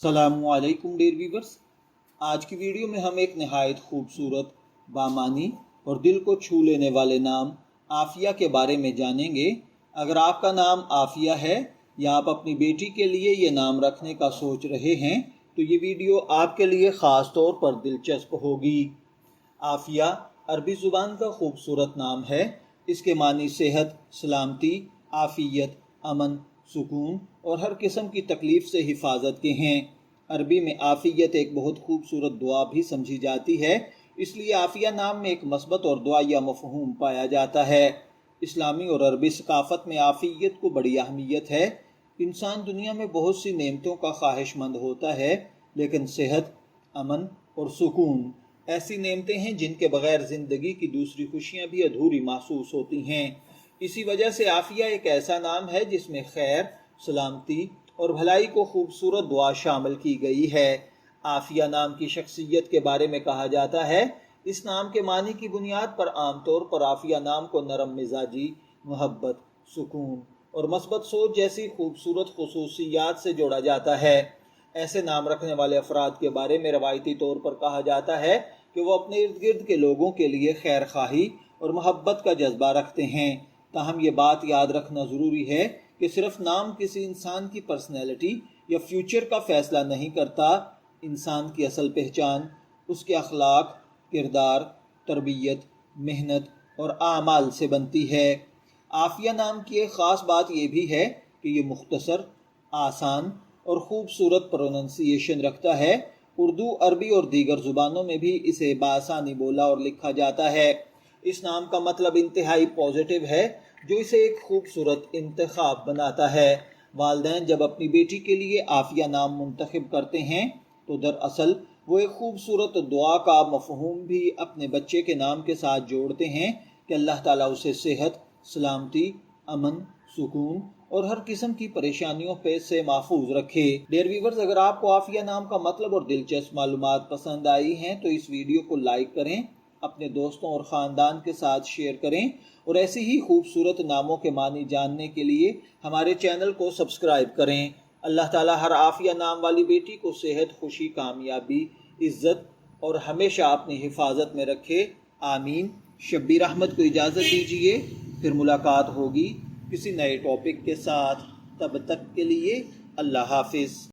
السلام علیکم dear viewers, آج کی ویڈیو میں ہم ایک نہایت خوبصورت، بامانی اور دل کو چھو لینے والے نام عافیہ کے بارے میں جانیں گے۔ اگر آپ کا نام عافیہ ہے یا آپ اپنی بیٹی کے لیے یہ نام رکھنے کا سوچ رہے ہیں تو یہ ویڈیو آپ کے لیے خاص طور پر دلچسپ ہوگی۔ عافیہ عربی زبان کا خوبصورت نام ہے۔ اس کے معنی صحت، سلامتی، عافیت، امن، سکون اور ہر قسم کی تکلیف سے حفاظت کے ہیں۔ عربی میں عافیت ایک بہت خوبصورت دعا بھی سمجھی جاتی ہے، اس لیے عافیہ نام میں ایک مثبت اور دعائیہ مفہوم پایا جاتا ہے۔ اسلامی اور عربی ثقافت میں عافیت کو بڑی اہمیت ہے۔ انسان دنیا میں بہت سی نعمتوں کا خواہش مند ہوتا ہے، لیکن صحت، امن اور سکون ایسی نعمتیں ہیں جن کے بغیر زندگی کی دوسری خوشیاں بھی ادھوری محسوس ہوتی ہیں۔ اسی وجہ سے عافیہ ایک ایسا نام ہے جس میں خیر، سلامتی اور بھلائی کو خوبصورت دعا شامل کی گئی ہے۔ عافیہ نام کی شخصیت کے بارے میں کہا جاتا ہے، اس نام کے معنی کی بنیاد پر عام طور پر عافیہ نام کو نرم مزاجی، محبت، سکون اور مثبت سوچ جیسی خوبصورت خصوصیات سے جوڑا جاتا ہے۔ ایسے نام رکھنے والے افراد کے بارے میں روایتی طور پر کہا جاتا ہے کہ وہ اپنے ارد گرد کے لوگوں کے لیے خیر خواہی اور محبت کا جذبہ رکھتے ہیں۔ تاہم یہ بات یاد رکھنا ضروری ہے کہ صرف نام کسی انسان کی پرسنالٹی یا فیوچر کا فیصلہ نہیں کرتا۔ انسان کی اصل پہچان اس کے اخلاق، کردار، تربیت، محنت اور اعمال سے بنتی ہے۔ عافیہ نام کی ایک خاص بات یہ بھی ہے کہ یہ مختصر، آسان اور خوبصورت پروننسیشن رکھتا ہے۔ اردو، عربی اور دیگر زبانوں میں بھی اسے بآسانی بولا اور لکھا جاتا ہے۔ اس نام کا مطلب انتہائی پازیٹیو ہے، جو اسے ایک خوبصورت انتخاب بناتا ہے۔ والدین جب اپنی بیٹی کے لیے عافیہ نام منتخب کرتے ہیں تو دراصل وہ ایک خوبصورت دعا کا مفہوم بھی اپنے بچے کے نام کے ساتھ جوڑتے ہیں کہ اللہ تعالیٰ اسے صحت، سلامتی، امن، سکون اور ہر قسم کی پریشانیوں سے محفوظ رکھے۔ ڈیئر ویورز، اگر آپ کو عافیہ نام کا مطلب اور دلچسپ معلومات پسند آئی ہیں تو اس ویڈیو کو لائک کریں، اپنے دوستوں اور خاندان کے ساتھ شیئر کریں اور ایسی ہی خوبصورت ناموں کے معنی جاننے کے لیے ہمارے چینل کو سبسکرائب کریں۔ اللہ تعالیٰ ہر عافیہ نام والی بیٹی کو صحت، خوشی، کامیابی، عزت اور ہمیشہ اپنی حفاظت میں رکھے، آمین۔ شبیر احمد کو اجازت دیجیے، پھر ملاقات ہوگی کسی نئے ٹاپک کے ساتھ۔ تب تک کے لیے اللہ حافظ۔